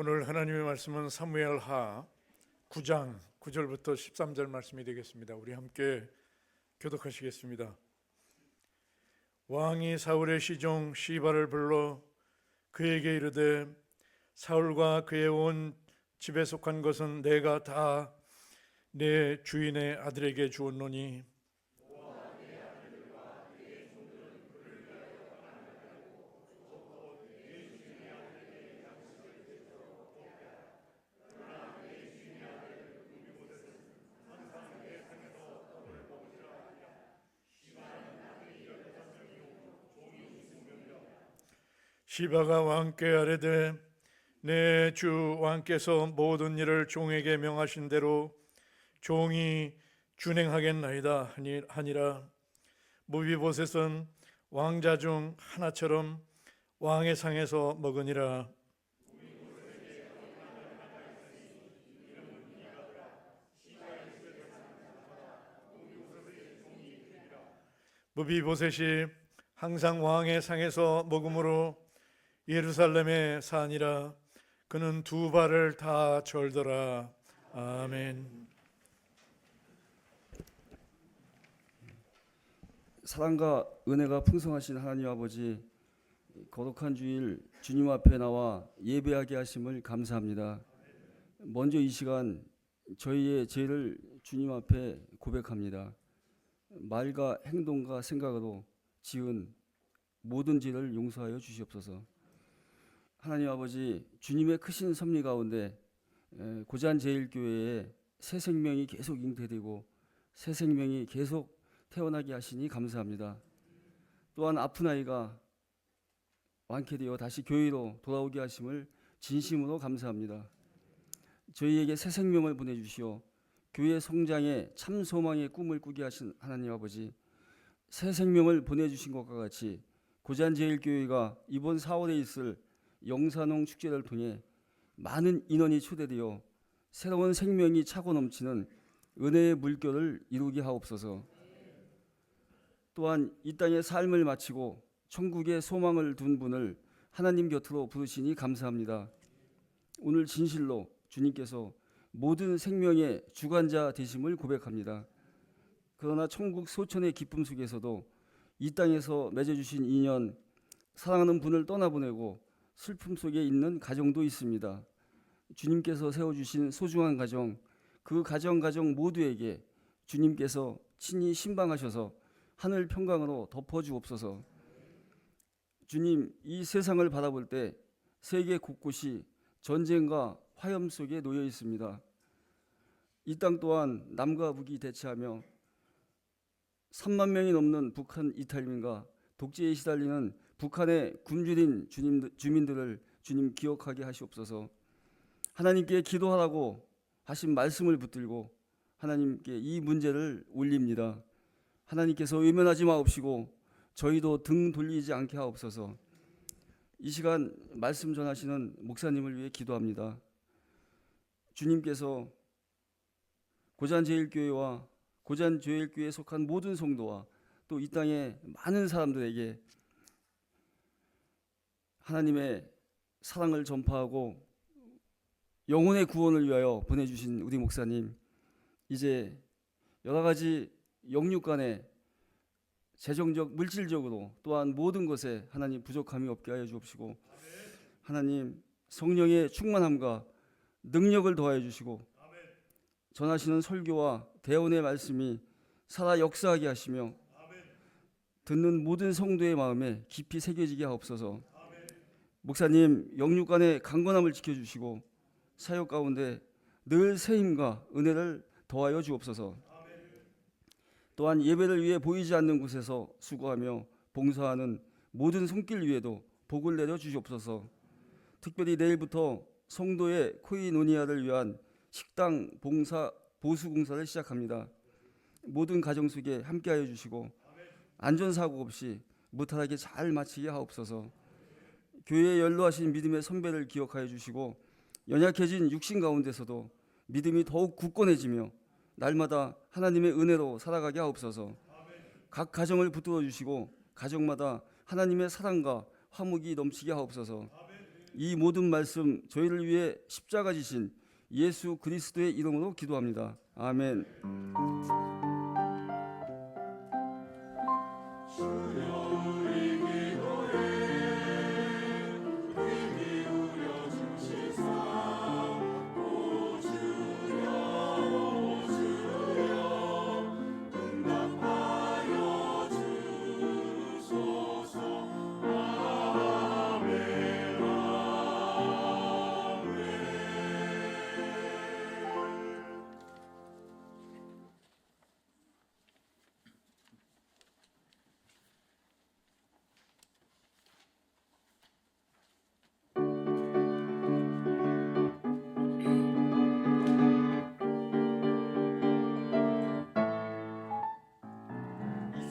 오늘 하나님의 말씀은 사무엘하 9장 9절부터 13절 말씀이 되겠습니다. 우리 함께 교독하시겠습니다. 왕이 사울의 시종 시바를 불러 그에게 이르되 사울과 그의 온 집에 속한 것은 내가 다 내 주인의 아들에게 주었노니 시바가 왕께 아뢰되 내 주 왕께서 모든 일을 종에게 명하신 대로 종이 준행하겠나이다 하니라. 무비보셋은 왕자 중 하나처럼 왕의 상에서 먹으니라. 무비보셋이 항상 왕의 상에서 먹음으로 예루살렘에 사니라. 그는 두 발을 다 절더라. 아멘. 사랑과 은혜가 풍성하신 하나님 아버지, 거룩한 주일 주님 앞에 나와 예배하게 하심을 감사합니다. 먼저 이 시간 저희의 죄를 주님 앞에 고백합니다. 말과 행동과 생각으로 지은 모든 죄를 용서하여 주시옵소서. 하나님 아버지, 주님의 크신 섭리 가운데 고잔제일교회에 새 생명이 계속 잉태되고 새 생명이 계속 태어나게 하시니 감사합니다. 또한 아픈 아이가 완쾌되어 다시 교회로 돌아오게 하심을 진심으로 감사합니다. 저희에게 새 생명을 보내주시어 교회 성장에 참 소망의 꿈을 꾸게 하신 하나님 아버지, 새 생명을 보내주신 것과 같이 고잔제일교회가 이번 4월에 있을 영산홍 축제를 통해 많은 인원이 초대되어 새로운 생명이 차고 넘치는 은혜의 물결을 이루게 하옵소서. 또한 이 땅의 삶을 마치고 천국의 소망을 둔 분을 하나님 곁으로 부르시니 감사합니다. 오늘 진실로 주님께서 모든 생명의 주관자 되심을 고백합니다. 그러나 천국 소천의 기쁨 속에서도 이 땅에서 맺어주신 인연, 사랑하는 분을 떠나보내고 슬픔 속에 있는 가정도 있습니다. 주님께서 세워주신 소중한 가정, 그 가정 모두에게 주님께서 친히 신방하셔서 하늘 평강으로 덮어주옵소서. 주님, 이 세상을 바라볼 때 세계 곳곳이 전쟁과 화염 속에 놓여 있습니다. 이 땅 또한 남과 북이 대치하며 3만 명이 넘는 북한 이탈민과 독재에 시달리는 북한의 굶주린 주민들을 주님 기억하게 하시옵소서. 하나님께 기도하라고 하신 말씀을 붙들고 하나님께 이 문제를 올립니다. 하나님께서 외면하지 마옵시고 저희도 등 돌리지 않게 하옵소서. 이 시간 말씀 전하시는 목사님을 위해 기도합니다. 주님께서 고잔제일교회와 고잔제일교회에 속한 모든 성도와 또 이 땅의 많은 사람들에게 하나님의 사랑을 전파하고 영혼의 구원을 위하여 보내주신 우리 목사님, 이제 여러 가지 영육 간에 재정적, 물질적으로 또한 모든 것에 하나님 부족함이 없게 하여 주옵시고 하나님 성령의 충만함과 능력을 더하여 주시고 전하시는 설교와 대언의 말씀이 살아 역사하게 하시며 듣는 모든 성도의 마음에 깊이 새겨지게 하옵소서. 목사님 영육 간의 강건함을 지켜주시고 사역 가운데 늘 새 힘과 은혜를 더하여 주옵소서. 또한 예배를 위해 보이지 않는 곳에서 수고하며 봉사하는 모든 손길 위에도 복을 내려 주시옵소서. 특별히 내일부터 성도의 코이노니아를 위한 식당 봉사 보수공사를 시작합니다. 모든 가정 속에 함께하여 주시고 안전사고 없이 무탈하게 잘 마치게 하옵소서. 교회에 연로하신 믿음의 선배를 기억하여 주시고 연약해진 육신 가운데서도 믿음이 더욱 굳건해지며 날마다 하나님의 은혜로 살아가게 하옵소서. 각 가정을 붙들어 주시고 가정마다 하나님의 사랑과 화목이 넘치게 하옵소서. 이 모든 말씀 저희를 위해 십자가 지신 예수 그리스도의 이름으로 기도합니다. 아멘.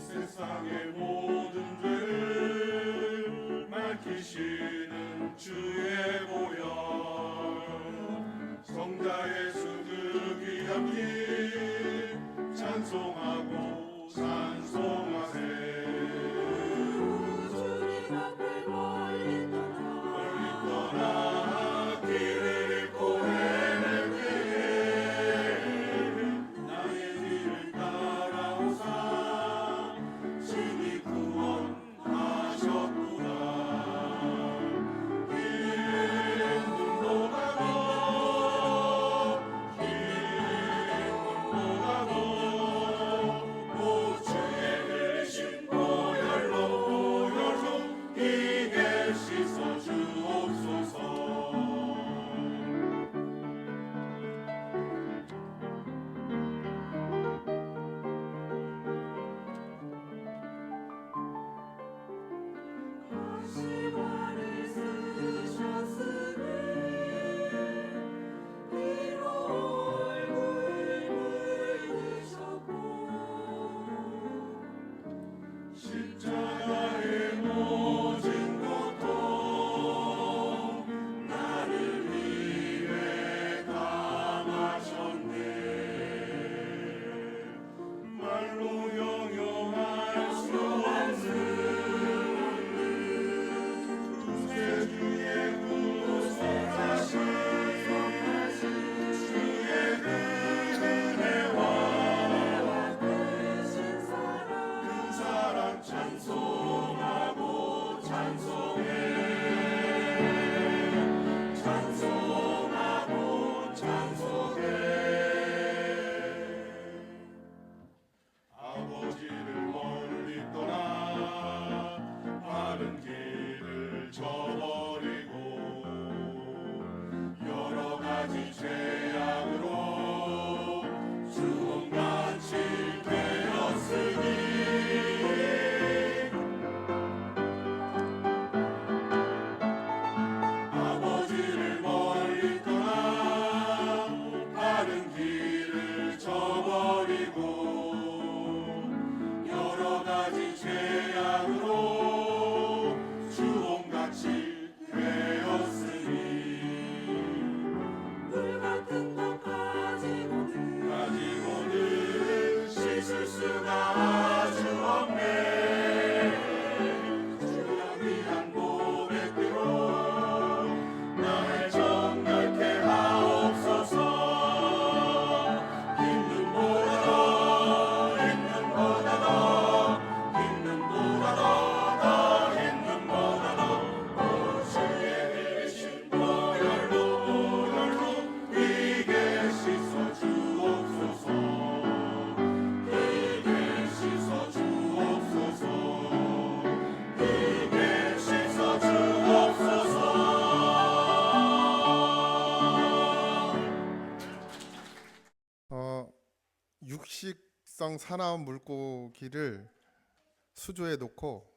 세상의 모든 죄를 밝히시는 주의 보혈 성자 예수 그 귀한 피 찬송하고 찬송하세 주님 앞에 멀리 떠나 길을 잃고 헤맬 때에 나의 뒤를 따라오사 주님 구원하셨구나 흰 눈보다 더 주의 흘리신 보혈로 이게 씻어 주옵소서 시간을 쓰셨으니 피로 얼굴 묻으셨고 십자가의 모진 고통 나를 위해 당하셨네 말로 형용할 수 없는 주의 구속하신 주의 은혜와 큰 사랑 찬송하고 찬송해 찬송하고 찬송해 아버지를 멀리 떠나 바른 길을 저버리고 여러 가지 죄악으로 주홍같이 되었으니 아버지를 멀리 떠나 바른 길을 저버리고 여러 가지 죄악으로 주홍같이 되었으니 물 같은 것 가지고는 씻을 수가 아주 없네 주여 위한 고백대로 나를 정결케 하옵소서 힘든보다 더 주의 흘리신 보혈로 이게 씻어 주옵소서 이게 씻어 주옵소서 이게 씻어 주옵소서 육식성 사나운 물고기를 수조에 놓고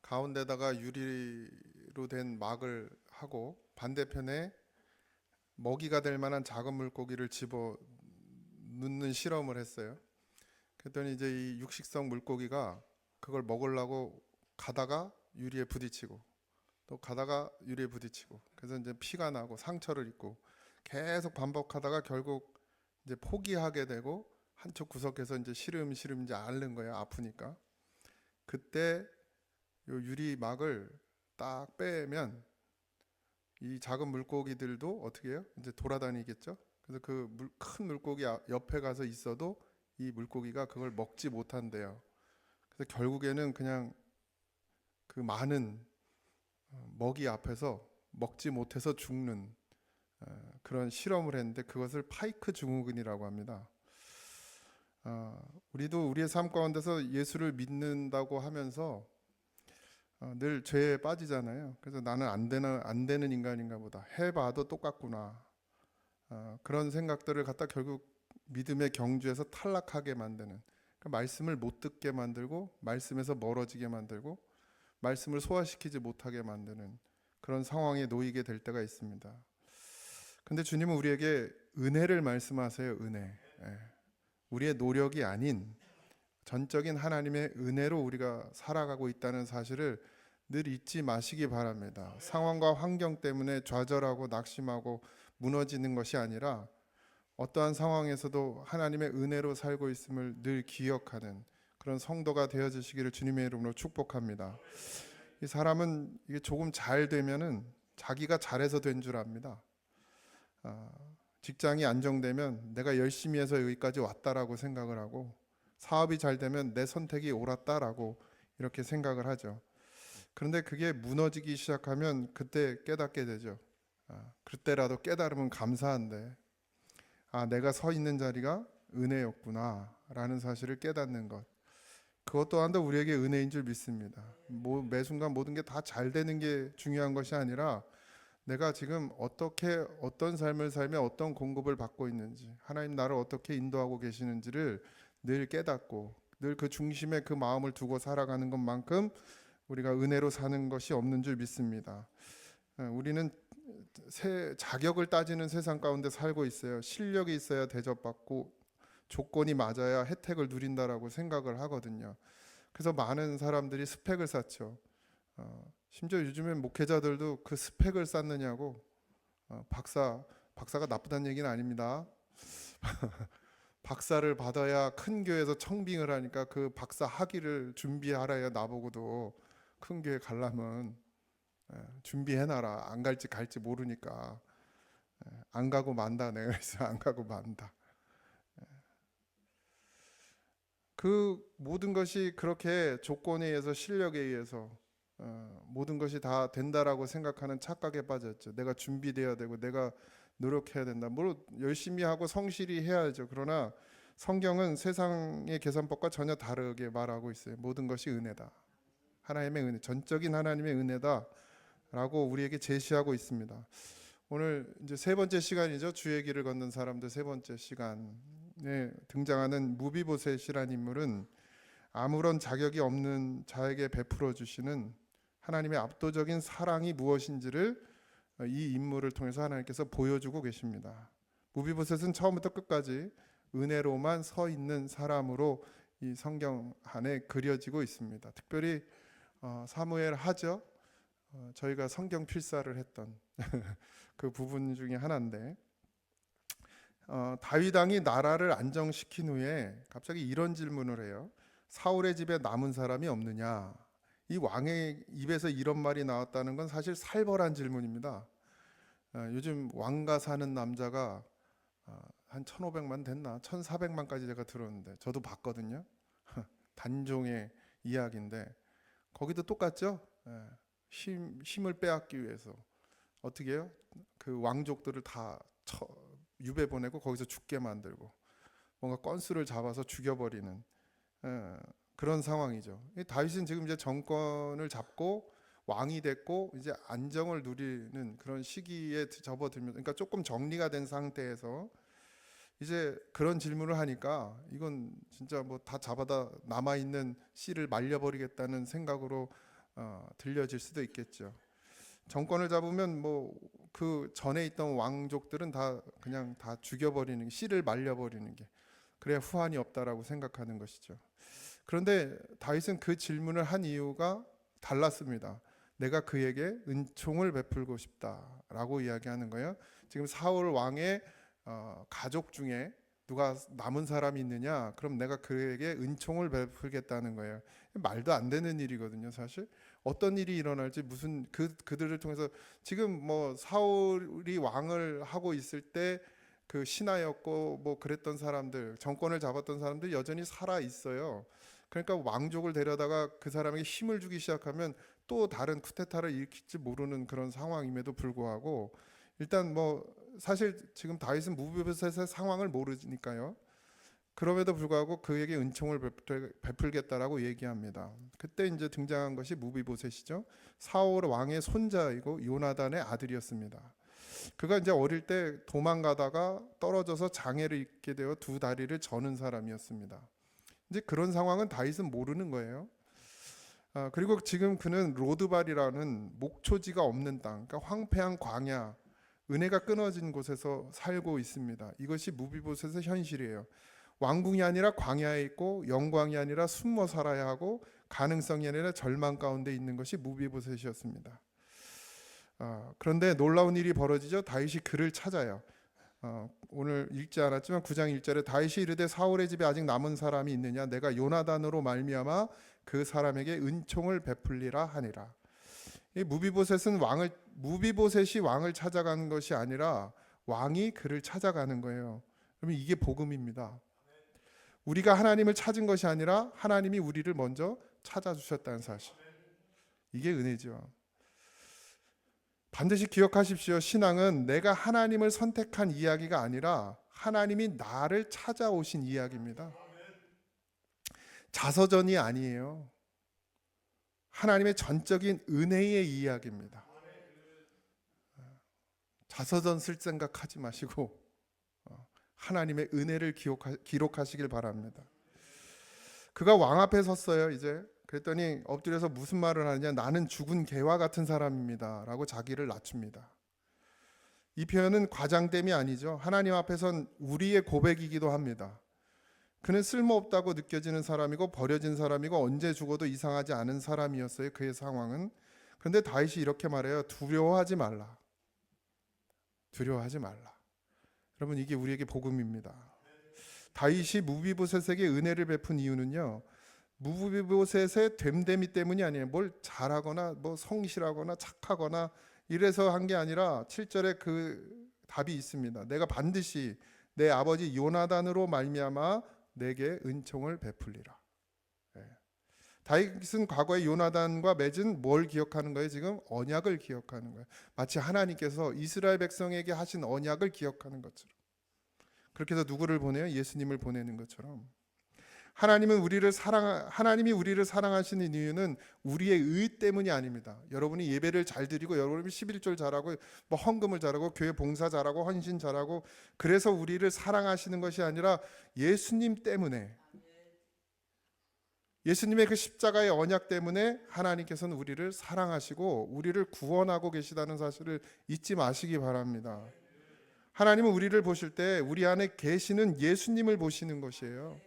가운데다가 유리로 된 막을 하고 반대편에 먹이가 될 만한 작은 물고기를 집어 넣는 실험을 했어요. 그랬더니 이제 이 육식성 물고기가 그걸 먹으려고 가다가 유리에 부딪히고 또 가다가 유리에 부딪히고 그래서 이제 피가 나고 상처를 입고 계속 반복하다가 결국 이제 포기하게 되고 한쪽 구석에서 이제 시름시름 이제 앓는 거예요. 아프니까. 그때 요 유리막을 딱 빼면 이 작은 물고기들도 어떻게 해요? 이제 돌아다니겠죠. 그래서 그 큰 물고기 옆에 가서 있어도 이 물고기가 그걸 먹지 못한대요. 그래서 결국에는 그냥 그 많은 먹이 앞에서 먹지 못해서 죽는 그런 실험을 했는데 그것을 파이크 증후군이라고 합니다. 우리도 우리의 삶 가운데서 예수를 믿는다고 하면서 늘 죄에 빠지잖아요. 그래서 나는 안 되는 인간인가 보다. 해봐도 똑같구나. 그런 생각들을 갖다 결국 믿음의 경주에서 탈락하게 만드는, 그러니까 말씀을 못 듣게 만들고 말씀에서 멀어지게 만들고 말씀을 소화시키지 못하게 만드는 그런 상황에 놓이게 될 때가 있습니다. 근데 주님은 우리에게 은혜를 말씀하세요. 은혜. 우리의 노력이 아닌 전적인 하나님의 은혜로 우리가 살아가고 있다는 사실을 늘 잊지 마시기 바랍니다. 상황과 환경 때문에 좌절하고 낙심하고 무너지는 것이 아니라 어떠한 상황에서도 하나님의 은혜로 살고 있음을 늘 기억하는 그런 성도가 되어주시기를 주님의 이름으로 축복합니다. 이 사람은 이게 조금 잘 되면은 자기가 잘해서 된 줄 압니다. 직장이 안정되면 내가 열심히 해서 여기까지 왔다라고 생각을 하고, 사업이 잘 되면 내 선택이 옳았다라고 이렇게 생각을 하죠. 그런데 그게 무너지기 시작하면 그때 깨닫게 되죠. 그때라도 깨달으면 감사한데, 내가 서 있는 자리가 은혜였구나 라는 사실을 깨닫는 것, 그것 또한도 우리에게 은혜인 줄 믿습니다. 매 순간 모든 게 다 잘 되는 게 중요한 것이 아니라 내가 지금 어떤 삶을 살며 어떤 공급을 받고 있는지, 하나님 나를 어떻게 인도하고 계시는지를 늘 깨닫고 늘 그 중심에 그 마음을 두고 살아가는 것만큼 우리가 은혜로 사는 것이 없는 줄 믿습니다. 우리는 자격을 따지는 세상 가운데 살고 있어요. 실력이 있어야 대접받고 조건이 맞아야 혜택을 누린다라고 생각을 하거든요. 그래서 많은 사람들이 스펙을 쌓죠. 심지어 요즘엔 목회자들도 그 스펙을 쌓느냐고, 박사가 나쁘다는 얘기는 아닙니다. 박사를 받아야 큰 교회에서 청빙을 하니까 그 박사 학위를 준비하라요. 나보고도 큰 교회 가려면 준비해놔라. 안 갈지 모르니까 안 가고 만다. 내가 그래서 안 가고 만다. 그 모든 것이 그렇게 조건에 의해서 실력에 의해서 모든 것이 다 된다라고 생각하는 착각에 빠졌죠. 내가 준비되어야 되고 내가 노력해야 된다. 물론 열심히 하고 성실히 해야죠. 그러나 성경은 세상의 계산법과 전혀 다르게 말하고 있어요. 모든 것이 은혜다. 하나님의 은혜, 전적인 하나님의 은혜다라고 우리에게 제시하고 있습니다. 오늘 이제 세 번째 시간이죠. 주의 길을 걷는 사람들 세 번째 시간에 등장하는 무비보셋이라는 인물은 아무런 자격이 없는 자에게 베풀어 주시는 하나님의 압도적인 사랑이 무엇인지를 이 인물을 통해서 하나님께서 보여주고 계십니다. 무비보셋은 처음부터 끝까지 은혜로만 서 있는 사람으로 이 성경 안에 그려지고 있습니다. 특별히 사무엘 하죠. 저희가 성경 필사를 했던 그 부분 중에 하나인데, 다윗 왕이 나라를 안정시킨 후에 갑자기 이런 질문을 해요. 사울의 집에 남은 사람이 없느냐? 이 왕의 입에서 이런 말이 나왔다는 건 사실 살벌한 질문입니다. 요즘 왕가 사는 남자가 한 1,500만 됐나? 1,400만까지 제가 들었는데 저도 봤거든요. 단종의 이야기인데 거기도 똑같죠? 힘을 빼앗기 위해서 어떻게 해요? 그 왕족들을 다 유배 보내고 거기서 죽게 만들고 뭔가 건수를 잡아서 죽여버리는 그런 상황이죠. 다윗은 지금 이제 정권을 잡고 왕이 됐고 이제 안정을 누리는 그런 시기에 접어들면서, 그러니까 조금 정리가 된 상태에서 이제 그런 질문을 하니까 이건 진짜 뭐 다 잡아다 남아 있는 씨를 말려버리겠다는 생각으로 들려질 수도 있겠죠. 정권을 잡으면 뭐 그 전에 있던 왕족들은 다 그냥 다 죽여버리는, 씨를 말려버리는 게 그래야 후환이 없다라고 생각하는 것이죠. 그런데 다윗은 그 질문을 한 이유가 달랐습니다. 내가 그에게 은총을 베풀고 싶다라고 이야기하는 거예요. 지금 사울 왕의 가족 중에 누가 남은 사람이 있느냐? 그럼 내가 그에게 은총을 베풀겠다는 거예요. 말도 안 되는 일이거든요, 사실. 어떤 일이 일어날지 무슨 그들을 통해서 지금 뭐 사울이 왕을 하고 있을 때 그 신하였고 뭐 그랬던 사람들, 정권을 잡았던 사람들 여전히 살아 있어요. 그러니까 왕족을 데려다가 그 사람에게 힘을 주기 시작하면 또 다른 쿠데타를 일으킬지 모르는 그런 상황임에도 불구하고 일단 뭐 사실 지금 다윗은 무비보셋의 상황을 모르니까요. 그럼에도 불구하고 그에게 은총을 베풀겠다라고 얘기합니다. 그때 이제 등장한 것이 무비보셋이죠. 사울 왕의 손자이고 요나단의 아들이었습니다. 그가 이제 어릴 때 도망가다가 떨어져서 장애를 입게 되어 두 다리를 저는 사람이었습니다. 이제 그런 상황은 다윗은 모르는 거예요. 그리고 지금 그는 로드발이라는 목초지가 없는 땅, 그러니까 황폐한 광야, 은혜가 끊어진 곳에서 살고 있습니다. 이것이 무비보셋의 현실이에요. 왕궁이 아니라 광야에 있고 영광이 아니라 숨어 살아야 하고 가능성이 아니라 절망 가운데 있는 것이 무비보셋이었습니다. 그런데 놀라운 일이 벌어지죠. 다윗이 그를 찾아요. 오늘 읽지 않았지만 9장 1절에 다윗이 이르되 사울의 집에 아직 남은 사람이 있느냐 내가 요나단으로 말미암아 그 사람에게 은총을 베풀리라 하니라. 이 무비보셋이 왕을 찾아가는 것이 아니라 왕이 그를 찾아가는 거예요. 그러면 이게 복음입니다. 우리가 하나님을 찾은 것이 아니라 하나님이 우리를 먼저 찾아주셨다는 사실. 이게 은혜죠. 반드시 기억하십시오. 신앙은 내가 하나님을 선택한 이야기가 아니라 하나님이 나를 찾아오신 이야기입니다. 자서전이 아니에요. 하나님의 전적인 은혜의 이야기입니다. 자서전 쓸 생각하지 마시고 하나님의 은혜를 기록하시길 바랍니다. 그가 왕 앞에 섰어요. 이제 그랬더니 엎드려서 무슨 말을 하느냐, 나는 죽은 개와 같은 사람입니다 라고 자기를 낮춥니다. 이 표현은 과장됨이 아니죠. 하나님 앞에선 우리의 고백이기도 합니다. 그는 쓸모없다고 느껴지는 사람이고 버려진 사람이고 언제 죽어도 이상하지 않은 사람이었어요. 그의 상황은. 그런데 다윗이 이렇게 말해요. 두려워하지 말라. 두려워하지 말라. 여러분, 이게 우리에게 복음입니다. 다윗이 무비보셋에게 은혜를 베푼 이유는요, 무비보셋의 됨됨이 때문이 아니에요. 뭘 잘하거나 뭐 성실하거나 착하거나 이래서 한 게 아니라 7절에 그 답이 있습니다. 내가 반드시 내 아버지 요나단으로 말미암아 내게 은총을 베풀리라. 다윗은 과거에 요나단과 맺은 뭘 기억하는 거예요? 지금 언약을 기억하는 거예요. 마치 하나님께서 이스라엘 백성에게 하신 언약을 기억하는 것처럼. 그렇게 해서 누구를 보내요? 예수님을 보내는 것처럼. 하나님이 우리를 사랑하시는 이유는 우리의 의 때문이 아닙니다. 여러분이 예배를 잘 드리고 여러분이 11절 잘하고 뭐 헌금을 잘하고 교회 봉사 잘하고 헌신 잘하고 그래서 우리를 사랑하시는 것이 아니라 예수님 때문에, 예수님의 그 십자가의 언약 때문에 하나님께서는 우리를 사랑하시고 우리를 구원하고 계시다는 사실을 잊지 마시기 바랍니다. 하나님은 우리를 보실 때 우리 안에 계시는 예수님을 보시는 것이에요.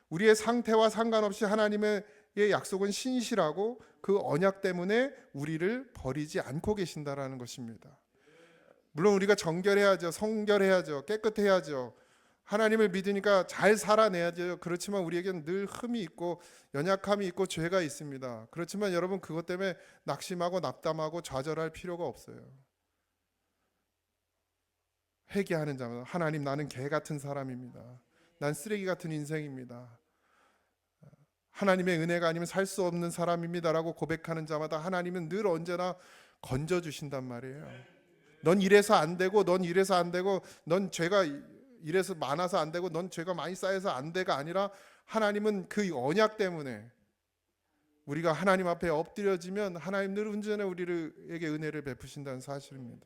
우리의 상태와 상관없이 하나님의 약속은 신실하고 그 언약 때문에 우리를 버리지 않고 계신다라는 것입니다. 물론 우리가 정결해야죠. 성결해야죠. 깨끗해야죠. 하나님을 믿으니까 잘 살아내야죠. 그렇지만 우리에게는 늘 흠이 있고 연약함이 있고 죄가 있습니다. 그렇지만 여러분, 그것 때문에 낙심하고 낙담하고 좌절할 필요가 없어요. 회개하는 자마다 하나님, 나는 개 같은 사람입니다. 난 쓰레기 같은 인생입니다. 하나님의 은혜가 아니면 살 수 없는 사람입니다라고 고백하는 자마다 하나님은 늘 언제나 건져주신단 말이에요. 넌 이래서 안 되고, 넌 이래서 안 되고, 넌 죄가 이래서 많아서 안 되고, 넌 죄가 많이 쌓여서 안 돼가 아니라 하나님은 그 언약 때문에 우리가 하나님 앞에 엎드려지면 하나님 늘 언제나 우리에게 은혜를 베푸신다는 사실입니다.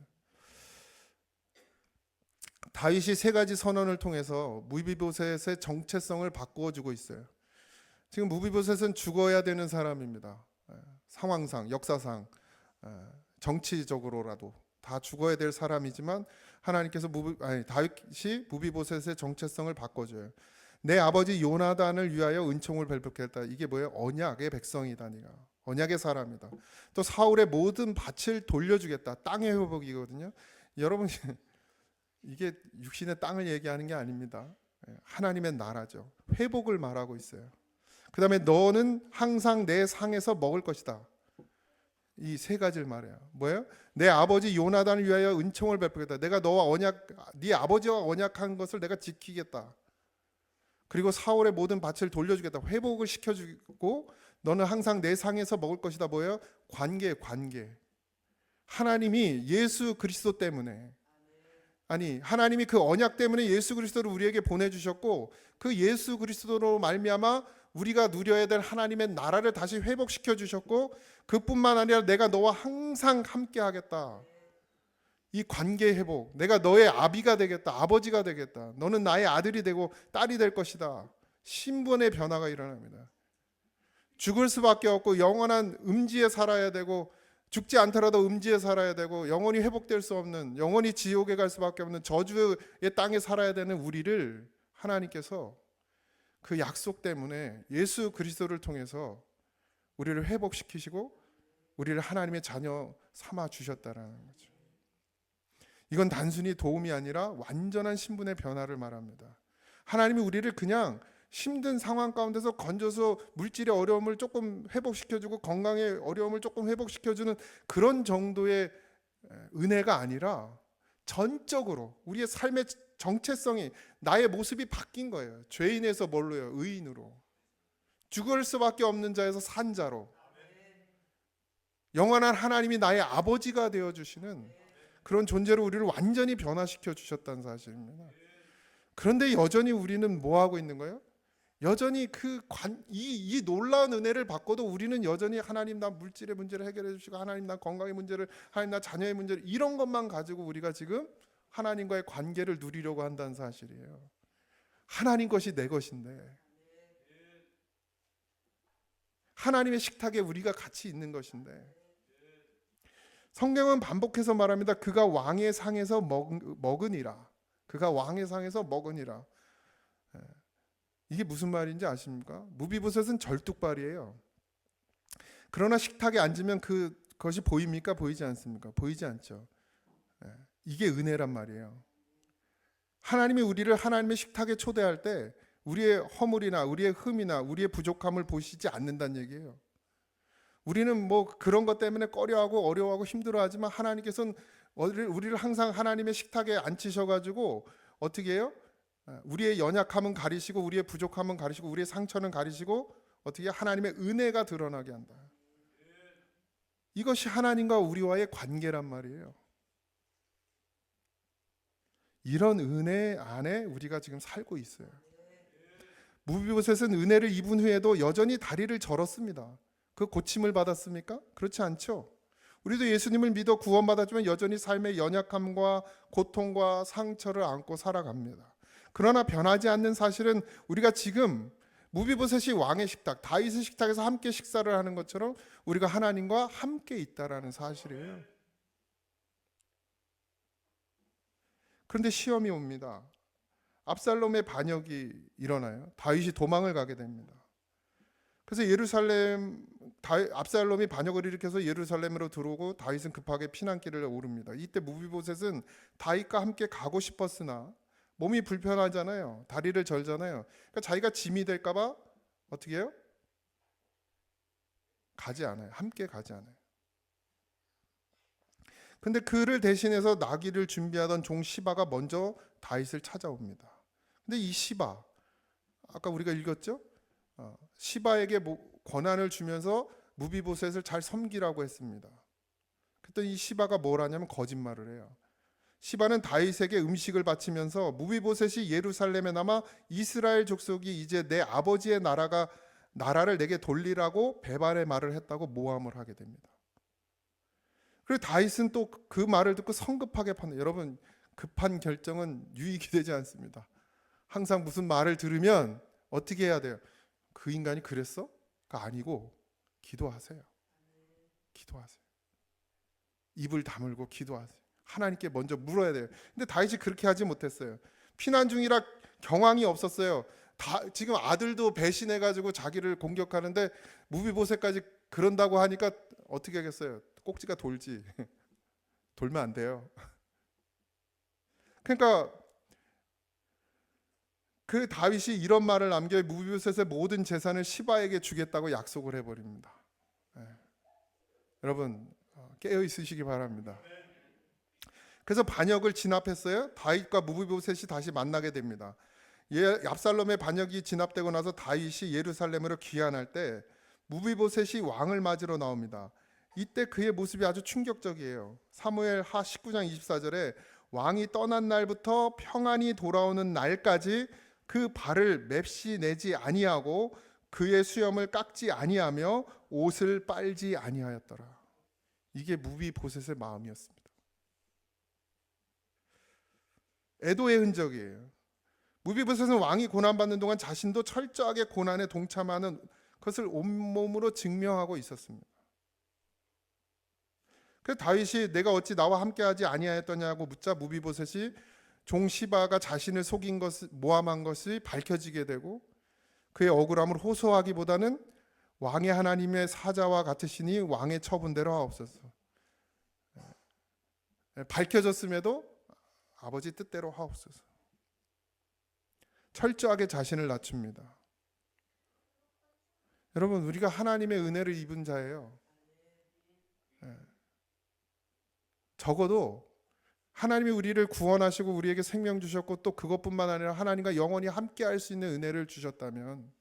다윗이 세 가지 선언을 통해서 무비보셋의 정체성을 바꾸어 주고 있어요. 지금 무비보셋은 죽어야 되는 사람입니다. 상황상, 역사상, 정치적으로라도 다 죽어야 될 사람이지만 하나님께서 다윗이 무비보셋의 정체성을 바꿔줘요. 내 아버지 요나단을 위하여 은총을 베풀겠다. 이게 뭐예요? 언약의 백성이다. 네가 언약의 사람이다. 또 사울의 모든 밭을 돌려주겠다. 땅의 회복이거든요. 여러분, 이게 육신의 땅을 얘기하는 게 아닙니다. 하나님의 나라죠. 회복을 말하고 있어요. 그 다음에 너는 항상 내 상에서 먹을 것이다. 이 세 가지를 말해요. 뭐예요? 내 아버지 요나단을 위하여 은총을 베푸겠다. 내가 너와 네 아버지와 언약한 것을 내가 지키겠다. 그리고 사울의 모든 밭을 돌려주겠다. 회복을 시켜주고 너는 항상 내 상에서 먹을 것이다. 뭐예요? 관계. 하나님이 예수 그리스도 때문에, 아니 하나님이 그 언약 때문에 예수 그리스도를 우리에게 보내주셨고, 그 예수 그리스도로 말미암아 우리가 누려야 될 하나님의 나라를 다시 회복시켜 주셨고, 그뿐만 아니라 내가 너와 항상 함께 하겠다. 이 관계 회복, 내가 너의 아비가 되겠다, 아버지가 되겠다, 너는 나의 아들이 되고 딸이 될 것이다. 신분의 변화가 일어납니다. 죽을 수밖에 없고 영원한 음지에 살아야 되고, 죽지 않더라도 음지에 살아야 되고, 영원히 회복될 수 없는, 영원히 지옥에 갈 수밖에 없는 저주의 땅에 살아야 되는 우리를 하나님께서 그 약속 때문에 예수 그리스도를 통해서 우리를 회복시키시고 우리를 하나님의 자녀 삼아 주셨다라는 거죠. 이건 단순히 도움이 아니라 완전한 신분의 변화를 말합니다. 하나님이 우리를 그냥 힘든 상황 가운데서 건져서 물질의 어려움을 조금 회복시켜주고 건강의 어려움을 조금 회복시켜주는 그런 정도의 은혜가 아니라 전적으로 우리의 삶의 정체성이, 나의 모습이 바뀐 거예요. 죄인에서 뭘로요? 의인으로. 죽을 수밖에 없는 자에서 산 자로. 영원한 하나님이 나의 아버지가 되어주시는 그런 존재로 우리를 완전히 변화시켜 주셨다는 사실입니다. 그런데 여전히 우리는 뭐 하고 있는 거예요? 여전히 이 놀라운 은혜를 받고도 우리는 여전히 하나님 나 물질의 문제를 해결해 주시고, 하나님 나 건강의 문제를, 하나님 나 자녀의 문제를, 이런 것만 가지고 우리가 지금 하나님과의 관계를 누리려고 한다는 사실이에요. 하나님 것이 내 것인데, 하나님의 식탁에 우리가 같이 있는 것인데, 성경은 반복해서 말합니다. 그가 왕의 상에서 먹으니라. 그가 왕의 상에서 먹으니라. 이게 무슨 말인지 아십니까? 무비보셋은 절뚝발이에요. 그러나 식탁에 앉으면 그것이 보입니까? 보이지 않습니까? 보이지 않죠. 이게 은혜란 말이에요. 하나님이 우리를 하나님의 식탁에 초대할 때 우리의 허물이나 우리의 흠이나 우리의 부족함을 보시지 않는다는 얘기예요. 우리는 뭐 그런 것 때문에 꺼려하고 어려워하고 힘들어하지만, 하나님께서는 우리를 항상 하나님의 식탁에 앉히셔가지고 어떻게 해요? 우리의 연약함은 가리시고, 우리의 부족함은 가리시고, 우리의 상처는 가리시고, 어떻게 하나님의 은혜가 드러나게 한다. 이것이 하나님과 우리와의 관계란 말이에요. 이런 은혜 안에 우리가 지금 살고 있어요. 무비보셋은 은혜를 입은 후에도 여전히 다리를 절었습니다. 그 고침을 받았습니까? 그렇지 않죠. 우리도 예수님을 믿어 구원받았지만 여전히 삶의 연약함과 고통과 상처를 안고 살아갑니다. 그러나 변하지 않는 사실은 우리가 지금 무비보셋이 왕의 식탁, 다윗의 식탁에서 함께 식사를 하는 것처럼 우리가 하나님과 함께 있다라는 사실이에요. 그런데 시험이 옵니다. 압살롬의 반역이 일어나요. 다윗이 도망을 가게 됩니다. 그래서 압살롬이 반역을 일으켜서 예루살렘으로 들어오고 다윗은 급하게 피난길을 오릅니다. 이때 무비보셋은 다윗과 함께 가고 싶었으나 몸이 불편하잖아요. 다리를 절잖아요. 그러니까 자기가 짐이 될까 봐 어떻게 해요? 가지 않아요. 함께 가지 않아요. 근데 그를 대신해서 나귀를 준비하던 종 시바가 먼저 다윗을 찾아옵니다. 근데 이 시바, 아까 우리가 읽었죠? 시바에게 권한을 주면서 무비보셋을 잘 섬기라고 했습니다. 그랬더니 이 시바가 뭘 하냐면 거짓말을 해요. 시바는 다윗에게 음식을 바치면서 무비보셋이 예루살렘에 남아 이스라엘 족속이 이제 내 아버지의 나라를 내게 돌리라고 배반의 말을 했다고 모함을 하게 됩니다. 그리고 다윗은 또 그 말을 듣고 성급하게 판단. 여러분, 급한 결정은 유익이 되지 않습니다. 항상 무슨 말을 들으면 어떻게 해야 돼요? 그 인간이 그랬어? 가 아니고 기도하세요. 기도하세요. 입을 다물고 기도하세요. 하나님께 먼저 물어야 돼요. 근데 다윗이 그렇게 하지 못했어요. 피난 중이라 경황이 없었어요. 지금 아들도 배신해가지고 자기를 공격하는데 무비보셋까지 그런다고 하니까 어떻게 하겠어요? 꼭지가 돌지. 돌면 안 돼요. 그러니까 그 다윗이 이런 말을 남겨 무비보셋의 모든 재산을 시바에게 주겠다고 약속을 해버립니다. 여러분 깨어 있으시기 바랍니다. 그래서 반역을 진압했어요. 다윗과 무비보셋이 다시 만나게 됩니다. 압살롬의 반역이 진압되고 나서 다윗이 예루살렘으로 귀환할 때 무비보셋이 왕을 맞으러 나옵니다. 이때 그의 모습이 아주 충격적이에요. 사무엘 하 19장 24절에 왕이 떠난 날부터 평안히 돌아오는 날까지 그 발을 맵시 내지 아니하고 그의 수염을 깎지 아니하며 옷을 빨지 아니하였더라. 이게 무비보셋의 마음이었습니다. 애도의 흔적이에요. 무비보셋은 왕이 고난받는 동안 자신도 철저하게 고난에 동참하는 것을 온몸으로 증명하고 있었습니다. 그래서 다윗이 내가 어찌 나와 함께하지 아니하였더냐고 묻자 무비보셋이 종 시바가 자신을 속인 것을 모함한 것이 밝혀지게 되고 그의 억울함을 호소하기보다는 왕의 하나님의 사자와 같으시니 왕의 처분대로 하옵소서. 밝혀졌음에도 아버지 뜻대로 하옵소서. 철저하게 자신을 낮춥니다. 여러분, 우리가 하나님의 은혜를 입은 자예요. 적어도 하나님이 우리를 구원하시고 우리에게 생명 주셨고 또 그것뿐만 아니라 하나님과 영원히 함께 할 수 있는 은혜를 주셨다면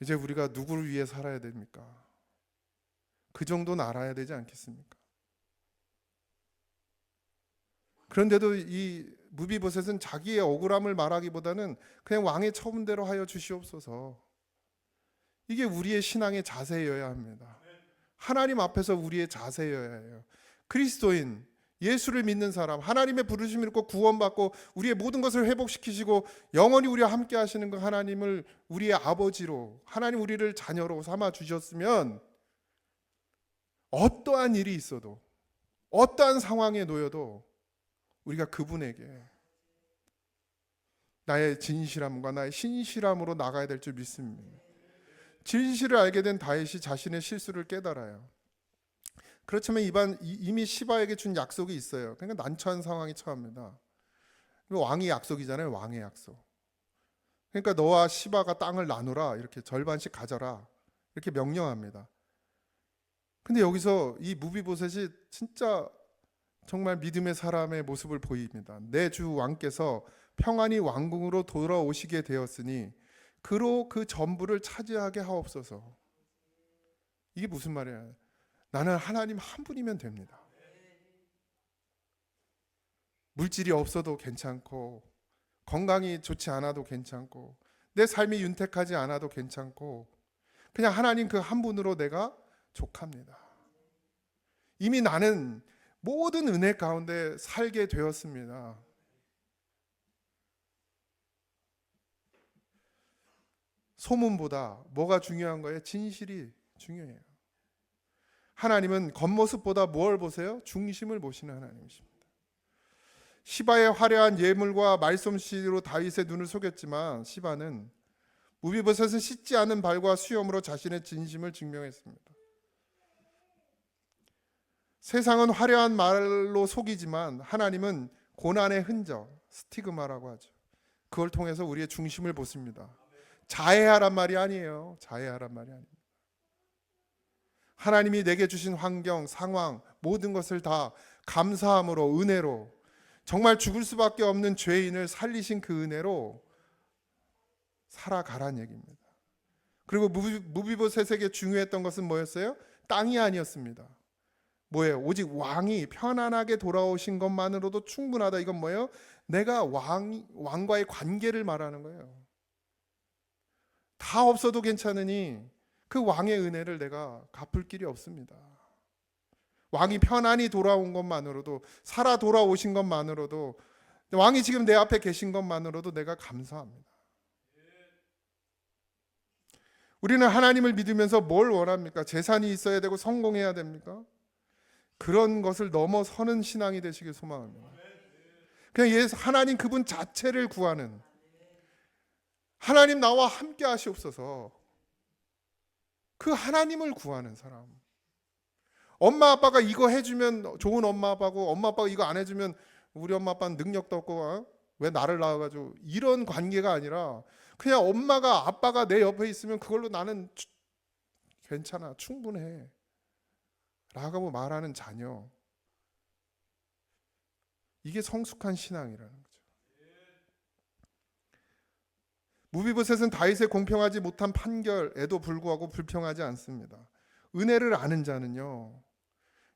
이제 우리가 누구를 위해 살아야 됩니까? 그 정도는 알아야 되지 않겠습니까? 그런데도 이 무비보셋은 자기의 억울함을 말하기보다는 그냥 왕의 처분대로 하여 주시옵소서. 이게 우리의 신앙의 자세여야 합니다. 하나님 앞에서 우리의 자세여야 해요. 그리스도인, 예수를 믿는 사람, 하나님의 부르심을 믿고 구원받고 우리의 모든 것을 회복시키시고 영원히 우리와 함께 하시는 그 하나님을 우리의 아버지로, 하나님 우리를 자녀로 삼아 주셨으면 어떠한 일이 있어도, 어떠한 상황에 놓여도 우리가 그분에게 나의 진실함과 나의 신실함으로 나가야 될 줄 믿습니다. 진실을 알게 된 다윗이 자신의 실수를 깨달아요. 그렇지만 이미 시바에게 준 약속이 있어요. 그러니까 난처한 상황이 처합니다. 왕의 약속이잖아요. 왕의 약속. 그러니까 너와 시바가 땅을 나누라, 이렇게 절반씩 가져라, 이렇게 명령합니다. 근데 여기서 이 무비보셋이 진짜 정말 믿음의 사람의 모습을 보입니다. 내 주 왕께서 평안히 왕궁으로 돌아오시게 되었으니 그로 그 전부를 차지하게 하옵소서. 이게 무슨 말이야? 나는 하나님 한 분이면 됩니다. 물질이 없어도 괜찮고 건강이 좋지 않아도 괜찮고 내 삶이 윤택하지 않아도 괜찮고 그냥 하나님 그 한 분으로 내가 족합니다. 이미 나는 모든 은혜 가운데 살게 되었습니다. 소문보다 뭐가 중요한 거예요? 진실이 중요해요. 하나님은 겉모습보다 뭘 보세요? 중심을 보시는 하나님이십니다. 시바의 화려한 예물과 말솜씨로 다윗의 눈을 속였지만 시바는 무비보셋은 씻지 않은 발과 수염으로 자신의 진심을 증명했습니다. 세상은 화려한 말로 속이지만 하나님은 고난의 흔적, 스티그마라고 하죠. 그걸 통해서 우리의 중심을 보십니다. 자해하란 말이 아니에요. 자해하란 말이 아닙니다. 하나님이 내게 주신 환경, 상황, 모든 것을 다 감사함으로, 은혜로, 정말 죽을 수밖에 없는 죄인을 살리신 그 은혜로 살아가란 얘기입니다. 그리고 무비보셋에게 중요했던 것은 뭐였어요? 땅이 아니었습니다. 뭐예요? 오직 왕이 편안하게 돌아오신 것만으로도 충분하다. 이건 뭐예요? 내가 왕과의 관계를 말하는 거예요. 다 없어도 괜찮으니 그 왕의 은혜를 내가 갚을 길이 없습니다. 왕이 편안히 돌아온 것만으로도, 살아 돌아오신 것만으로도, 왕이 지금 내 앞에 계신 것만으로도 내가 감사합니다. 우리는 하나님을 믿으면서 뭘 원합니까? 재산이 있어야 되고 성공해야 됩니까? 그런 것을 넘어서는 신앙이 되시길 소망합니다. 그냥 하나님 그분 자체를 구하는, 하나님 나와 함께 하시옵소서, 그 하나님을 구하는 사람. 엄마 아빠가 이거 해주면 좋은 엄마 아빠고 엄마 아빠가 이거 안 해주면 우리 엄마 아빠는 능력도 없고 왜 나를 낳아가지고, 이런 관계가 아니라 그냥 엄마가 아빠가 내 옆에 있으면 그걸로 나는 괜찮아, 충분해. 라고 말하는 자녀, 이게 성숙한 신앙이라는 거죠. 무비보셋은 다윗의 공평하지 못한 판결에도 불구하고 불평하지 않습니다. 은혜를 아는 자는요,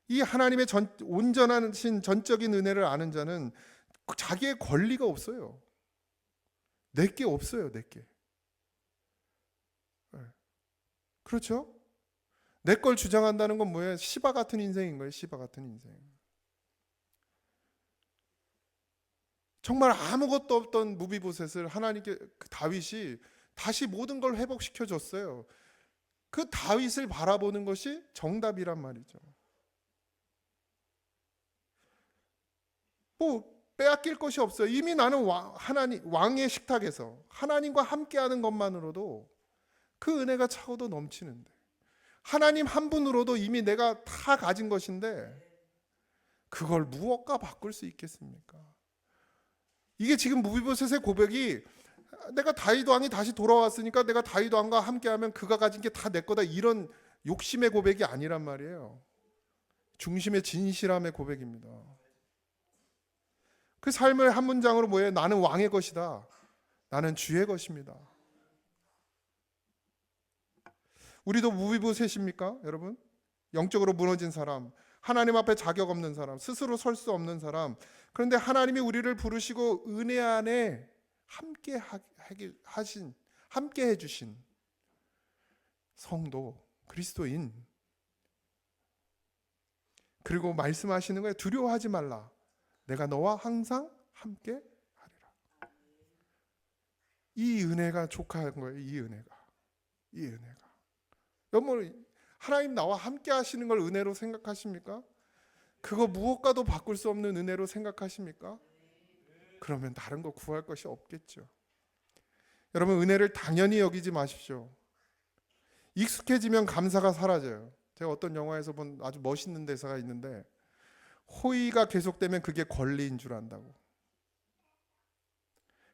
이 하나님의 온전하신 전적인 은혜를 아는 자는 자기의 권리가 없어요. 내게 없어요. 내게. 그렇죠? 내 걸 주장한다는 건 뭐예요? 시바 같은 인생인 거예요. 시바 같은 인생. 정말 아무것도 없던 무비보셋을 하나님께, 다윗이 다시 모든 걸 회복시켜 줬어요. 그 다윗을 바라보는 것이 정답이란 말이죠. 뭐 빼앗길 것이 없어요. 이미 나는 왕의 식탁에서 하나님과 함께하는 것만으로도 그 은혜가 차고도 넘치는데, 하나님 한 분으로도 이미 내가 다 가진 것인데 그걸 무엇과 바꿀 수 있겠습니까? 이게 지금 무비보셋의 고백이, 내가 다윗 왕이 다시 돌아왔으니까 내가 다윗 왕과 함께하면 그가 가진 게 다 내 거다, 이런 욕심의 고백이 아니란 말이에요. 중심의 진실함의 고백입니다. 그 삶을 한 문장으로 뭐예요? 나는 왕의 것이다. 나는 주의 것입니다. 우리도 무비보셋입니까, 여러분? 영적으로 무너진 사람, 하나님 앞에 자격 없는 사람, 스스로 설 수 없는 사람. 그런데 하나님이 우리를 부르시고 은혜 안에 함께 해주신 성도, 그리스도인. 그리고 말씀하시는 거예요. 두려워하지 말라. 내가 너와 항상 함께 하리라. 이 은혜가 족한 거예요. 이 은혜가. 여러분, 하나님 나와 함께 하시는 걸 은혜로 생각하십니까? 그거 무엇과도 바꿀 수 없는 은혜로 생각하십니까? 그러면 다른 거 구할 것이 없겠죠. 여러분, 은혜를 당연히 여기지 마십시오. 익숙해지면 감사가 사라져요. 제가 어떤 영화에서 본 아주 멋있는 대사가 있는데, 호의가 계속되면 그게 권리인 줄 안다고.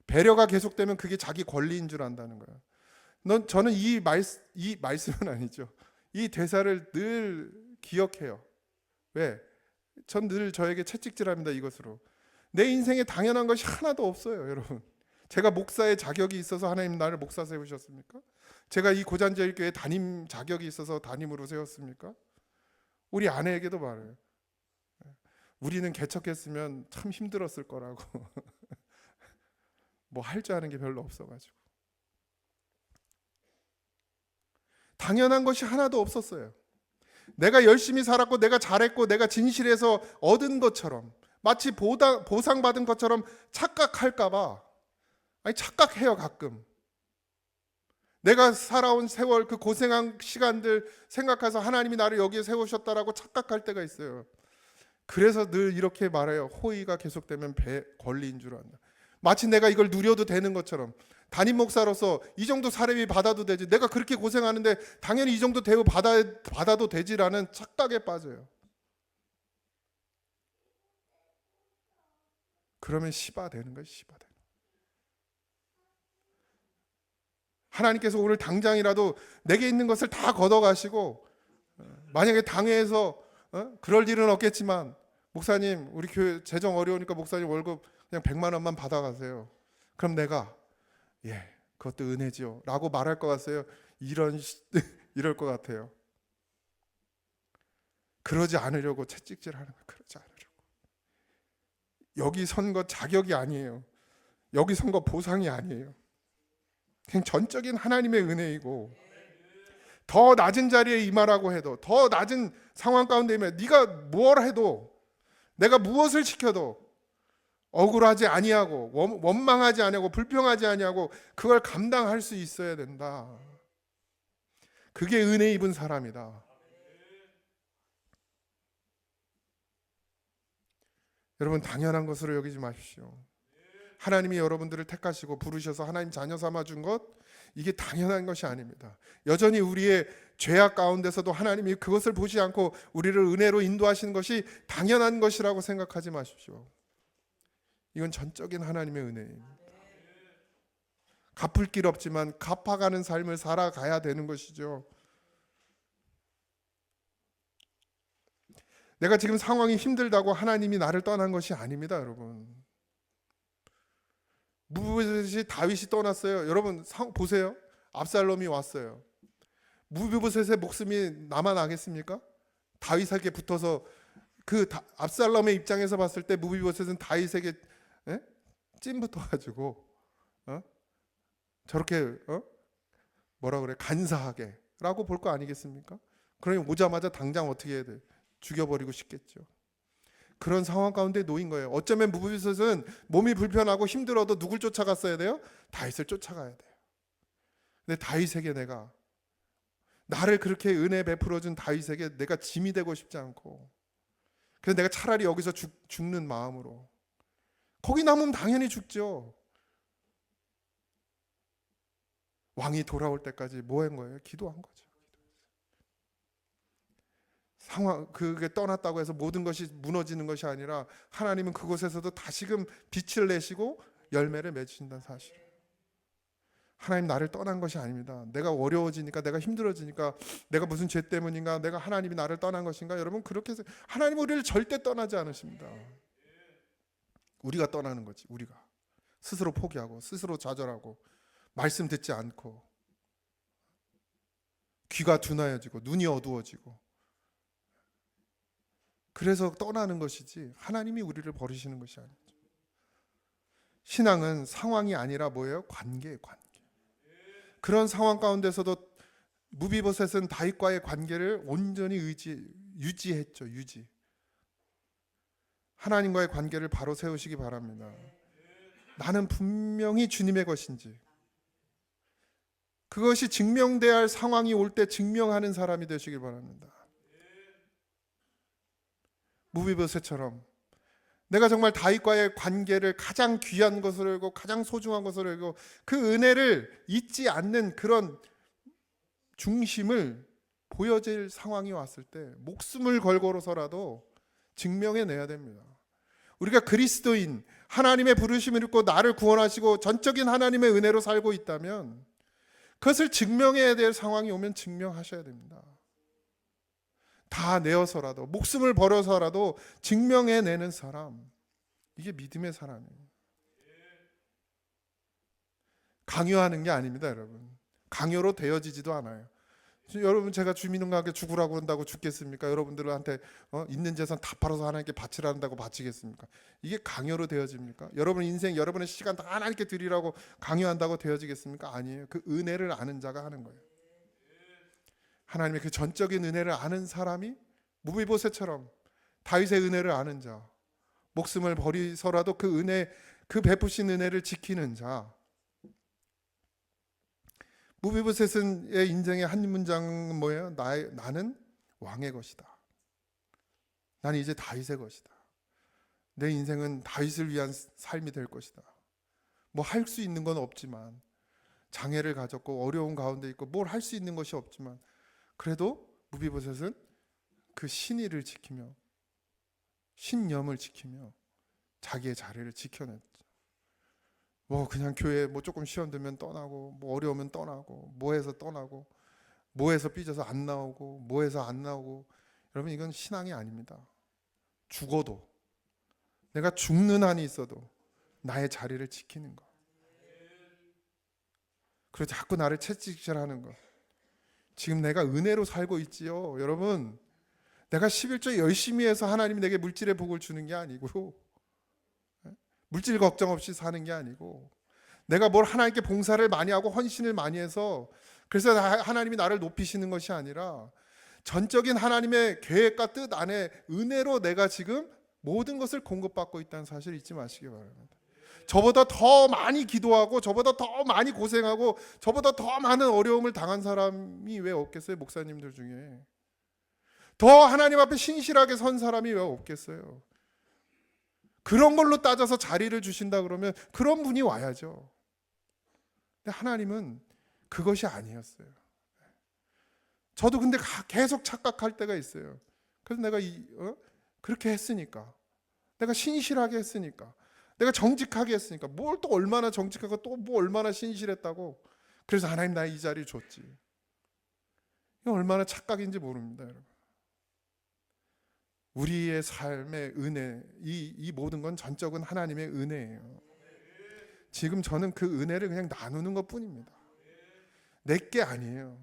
배려가 계속되면 그게 자기 권리인 줄 안다는 거예요. 저는 이 말씀은 아니죠. 이 대사를 늘 기억해요. 왜? 전 늘 저에게 채찍질합니다. 이것으로. 내 인생에 당연한 것이 하나도 없어요, 여러분. 제가 목사의 자격이 있어서 하나님 나를 목사 세우셨습니까? 제가 이 고잔제일교회 담임 자격이 있어서 담임으로 세웠습니까? 우리 아내에게도 말해요. 우리는 개척했으면 참 힘들었을 거라고. 뭐 할 줄 아는 게 별로 없어가지고. 당연한 것이 하나도 없었어요. 내가 열심히 살았고 내가 잘했고 내가 진실해서 얻은 것처럼, 마치 보상받은 것처럼 착각할까 봐. 아니, 착각해요 가끔. 내가 살아온 세월, 그 고생한 시간들 생각해서 하나님이 나를 여기에 세우셨다라고 착각할 때가 있어요. 그래서 늘 이렇게 말해요. 호의가 계속되면 권리인 줄 안다. 마치 내가 이걸 누려도 되는 것처럼, 담임 목사로서 이 정도 사례비 받아도 되지, 내가 그렇게 고생하는데 당연히 이 정도 대우 받아도 되지라는 착각에 빠져요. 그러면 시바 되는 거예요. 시바 되는. 하나님께서 오늘 당장이라도 내게 있는 것을 다 걷어가시고, 만약에 당회에서 그럴 일은 없겠지만, 목사님 우리 교회 재정 어려우니까 목사님 월급 그냥 100만 원만 받아가세요. 그럼 내가 그것도 은혜지요 라고 말할 것 같아요. 이럴 것 같아요. 그러지 않으려고 채찍질하는 거예요. 그러지 않으려고. 여기 선 거 자격이 아니에요. 여기 선 거 보상이 아니에요. 그냥 전적인 하나님의 은혜이고, 더 낮은 자리에 임하라고 해도, 더 낮은 상황 가운데 임해, 네가 뭘 해도, 내가 무엇을 시켜도 억울하지 아니하고 원망하지 아니하고 불평하지 아니하고 그걸 감당할 수 있어야 된다. 그게 은혜 입은 사람이다. 여러분, 당연한 것으로 여기지 마십시오. 하나님이 여러분들을 택하시고 부르셔서 하나님 자녀 삼아 준 것, 이게 당연한 것이 아닙니다. 여전히 우리의 죄악 가운데서도 하나님이 그것을 보지 않고 우리를 은혜로 인도하시는 것이 당연한 것이라고 생각하지 마십시오. 이건 전적인 하나님의 은혜입니다. 갚을 길 없지만 갚아가는 삶을 살아가야 되는 것이죠. 내가 지금 상황이 힘들다고 하나님이 나를 떠난 것이 아닙니다, 여러분. 무비보셋이 다윗이 떠났어요. 여러분 보세요. 압살롬이 왔어요. 무비보셋의 목숨이 남아나겠습니까? 다윗에게 붙어서 압살롬의 입장에서 봤을 때 무비보셋은 다윗에게 찜붙어가지고 저렇게 뭐라 그래 간사하게라고 볼 거 아니겠습니까? 그러니 오자마자 당장 어떻게 해야 돼? 죽여버리고 싶겠죠. 그런 상황 가운데 놓인 거예요. 어쩌면 무비보셋은 몸이 불편하고 힘들어도 누굴 쫓아갔어야 돼요? 다윗을 쫓아가야 돼요. 근데 다윗에게 나를 그렇게 은혜 베풀어준 다윗에게 내가 짐이 되고 싶지 않고, 그래서 내가 차라리 여기서 죽는 마음으로, 거기 남으면 당연히 죽죠. 왕이 돌아올 때까지 뭐 한 거예요? 기도한 거죠. 그게 떠났다고 해서 모든 것이 무너지는 것이 아니라 하나님은 그곳에서도 다시금 빛을 내시고 열매를 맺으신다는 사실. 하나님 나를 떠난 것이 아닙니다. 내가 어려워지니까, 내가 힘들어지니까, 내가 무슨 죄 때문인가, 내가 하나님이 나를 떠난 것인가? 여러분 그렇게 해서 하나님은 우리를 절대 떠나지 않으십니다. 우리가 떠나는 거지. 우리가 스스로 포기하고 스스로 좌절하고 말씀 듣지 않고 귀가 둔하여지고 눈이 어두워지고, 그래서 떠나는 것이지 하나님이 우리를 버리시는 것이 아니죠. 신앙은 상황이 아니라 뭐예요? 관계예요, 관계. 그런 상황 가운데서도 무비보셋은 다윗과의 관계를 온전히 유지했죠. 하나님과의 관계를 바로 세우시기 바랍니다. 나는 분명히 주님의 것인지, 그것이 증명돼야 할 상황이 올 때 증명하는 사람이 되시길 바랍니다. 무비보셋처럼 내가 정말 다윗과의 관계를 가장 귀한 것으로 알고 가장 소중한 것으로 알고 그 은혜를 잊지 않는 그런 중심을 보여질 상황이 왔을 때 목숨을 걸고서라도 증명해내야 됩니다. 우리가 그리스도인, 하나님의 부르심을 입고 나를 구원하시고 전적인 하나님의 은혜로 살고 있다면 그것을 증명해야 될 상황이 오면 증명하셔야 됩니다. 다 내어서라도, 목숨을 버려서라도 증명해내는 사람, 이게 믿음의 사람이에요. 강요하는 게 아닙니다, 여러분. 강요로 되어지지도 않아요. 여러분, 제가 주민등록에 죽으라고 한다고 죽겠습니까? 여러분들한테 있는 재산 다 팔아서 하나님께 바치라는다고 바치겠습니까? 이게 강요로 되어집니까? 여러분 인생, 여러분의 시간 다 하나님께 드리라고 강요한다고 되어지겠습니까? 아니에요. 그 은혜를 아는 자가 하는 거예요. 하나님의 그 전적인 은혜를 아는 사람이 무비보셋처럼 다윗의 은혜를 아는 자, 목숨을 버리서라도 그 은혜, 그 베푸신 은혜를 지키는 자. 무비보셋의 인생의 한 문장은 뭐예요? 나는 왕의 것이다. 나는 이제 다윗의 것이다. 내 인생은 다윗을 위한 삶이 될 것이다. 뭐 할 수 있는 건 없지만, 장애를 가졌고 어려운 가운데 있고 뭘 할 수 있는 것이 없지만, 그래도 무비보셋은 그 신의를 지키며 신념을 지키며 자기의 자리를 지켜냈죠. 뭐 그냥 교회 뭐 조금 시험 들면 떠나고, 뭐 어려우면 떠나고, 뭐해서 떠나고, 뭐해서 삐져서 안 나오고, 뭐해서 안 나오고. 여러분, 이건 신앙이 아닙니다. 죽어도, 내가 죽는 한이 있어도 나의 자리를 지키는 것. 그리고 자꾸 나를 채찍질하는 것. 지금 내가 은혜로 살고 있지요. 여러분, 내가 11조 열심히 해서 하나님이 내게 물질의 복을 주는 게 아니고, 물질 걱정 없이 사는 게 아니고, 내가 뭘 하나님께 봉사를 많이 하고 헌신을 많이 해서 그래서 하나님이 나를 높이시는 것이 아니라 전적인 하나님의 계획과 뜻 안에 은혜로 내가 지금 모든 것을 공급받고 있다는 사실 잊지 마시기 바랍니다. 저보다 더 많이 기도하고 저보다 더 많이 고생하고 저보다 더 많은 어려움을 당한 사람이 왜 없겠어요? 목사님들 중에 더 하나님 앞에 신실하게 선 사람이 왜 없겠어요? 그런 걸로 따져서 자리를 주신다 그러면 그런 분이 와야죠. 근데 하나님은 그것이 아니었어요. 저도 근데 계속 착각할 때가 있어요. 그래서 내가 그렇게 했으니까, 내가 신실하게 했으니까, 내가 정직하게 했으니까, 뭘 또 얼마나 정직하고 또 뭐 얼마나 신실했다고 그래서 하나님 나의 이 자리를 줬지. 이거 얼마나 착각인지 모릅니다, 여러분. 우리의 삶의 은혜, 이 모든 건 전적은 하나님의 은혜예요. 지금 저는 그 은혜를 그냥 나누는 것뿐입니다. 내게 아니에요.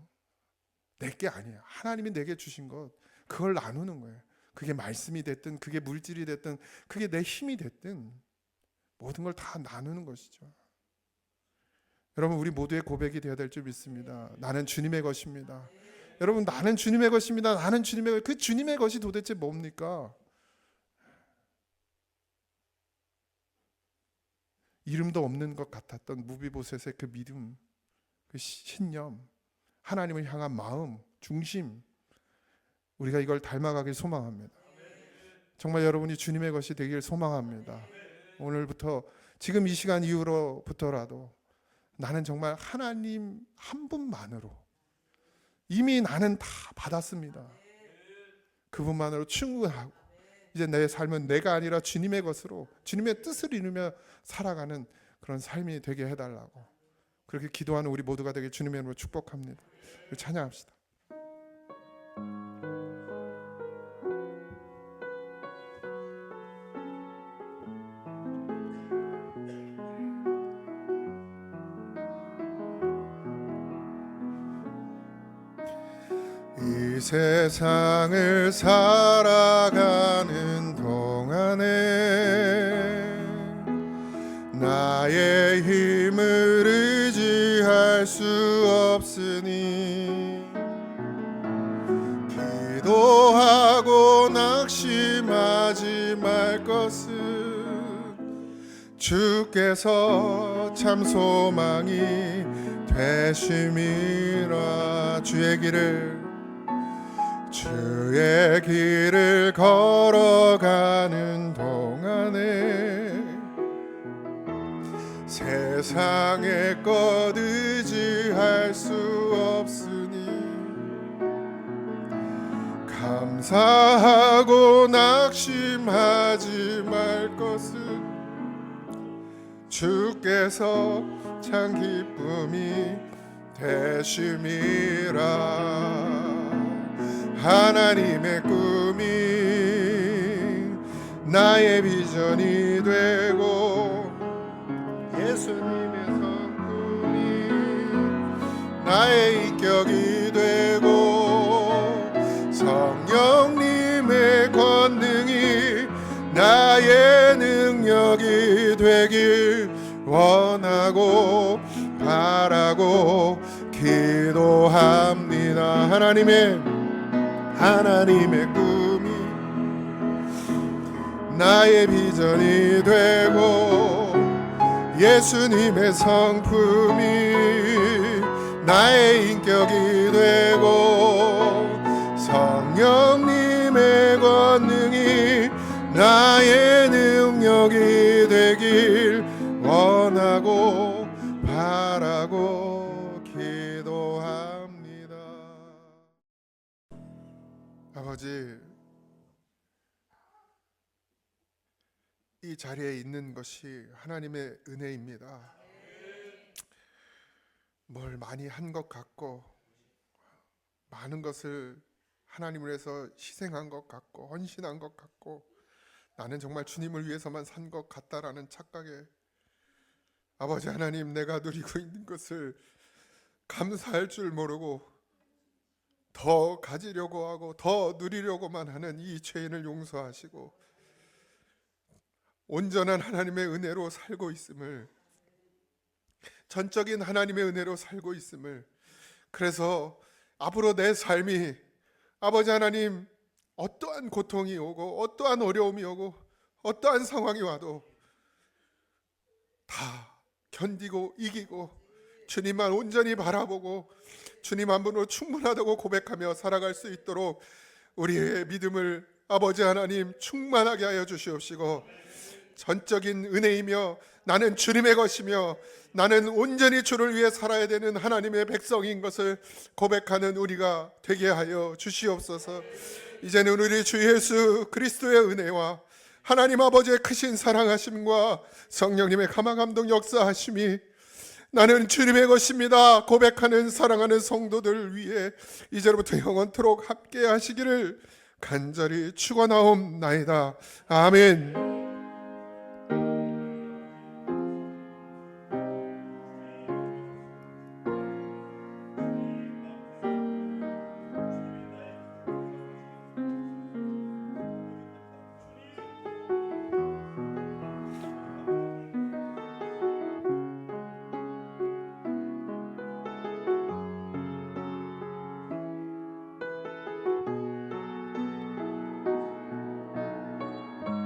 내게 아니에요. 하나님이 내게 주신 것, 그걸 나누는 거예요. 그게 말씀이 됐든, 그게 물질이 됐든, 그게 내 힘이 됐든, 모든 걸 다 나누는 것이죠. 여러분, 우리 모두의 고백이 되어야 될 줄 믿습니다. 나는 주님의 것입니다. 여러분, 나는 주님의 것입니다. 나는 주님의 것. 그 주님의 것이 도대체 뭡니까? 이름도 없는 것 같았던 무비보셋의 그 믿음, 그 신념, 하나님을 향한 마음, 중심, 우리가 이걸 닮아가길 소망합니다. 정말 여러분이 주님의 것이 되길 소망합니다. 오늘부터, 지금 이 시간 이후로부터라도 나는 정말 하나님 한 분만으로, 이미 나는 다 받았습니다. 그분만으로 충분하고, 이제 내 삶은 내가 아니라 주님의 것으로, 주님의 뜻을 이루며 살아가는 그런 삶이 되게 해달라고, 그렇게 기도하는 우리 모두가 되게 주님의 이름으로 축복합니다. 찬양합시다. 이 세상을 살아가는 동안에 나의 힘을 의지할 수 없으니 기도하고 낙심하지 말 것은 주께서 참 소망이 되심이라. 주의 길을 걸어가는 동안에 세상의 것 의지할 수 없으니 감사하고 낙심하지 말 것은 주께서 참 기쁨이 되심이라. 하나님의 꿈이 나의 비전이 되고 예수님의 성품이 나의 인격이 되고 성령님의 권능이 나의 능력이 되길 원하고 바라고 기도합니다. 하나님의 꿈이 나의 비전이 되고 예수님의 성품이 나의 인격이 되고 성령님의 권능이 나의 능력이 되길 원하고 바라고 기도합니다. 아버지, 이 자리에 있는 것이 하나님의 은혜입니다. 뭘 많이 한 것 같고 많은 것을 하나님을 위해서 희생한 것 같고 헌신한 것 같고 나는 정말 주님을 위해서만 산 것 같다라는 착각에 아버지 하나님, 내가 누리고 있는 것을 감사할 줄 모르고 더 가지려고 하고 더 누리려고만 하는 이 죄인을 용서하시고 온전한 하나님의 은혜로 살고 있음을, 전적인 하나님의 은혜로 살고 있음을, 그래서 앞으로 내 삶이 아버지 하나님 어떠한 고통이 오고 어떠한 어려움이 오고 어떠한 상황이 와도 다 견디고 이기고 주님만 온전히 바라보고 주님 한 분으로 충분하다고 고백하며 살아갈 수 있도록 우리의 믿음을 아버지 하나님 충만하게 하여 주시옵시고, 전적인 은혜이며 나는 주님의 것이며 나는 온전히 주를 위해 살아야 되는 하나님의 백성인 것을 고백하는 우리가 되게 하여 주시옵소서. 이제는 우리 주 예수 그리스도의 은혜와 하나님 아버지의 크신 사랑하심과 성령님의 감화감동 역사하심이 나는 주님의 것입니다 고백하는 사랑하는 성도들 위해 이제로부터 영원토록 함께 하시기를 간절히 축원하옵나이다. 아멘.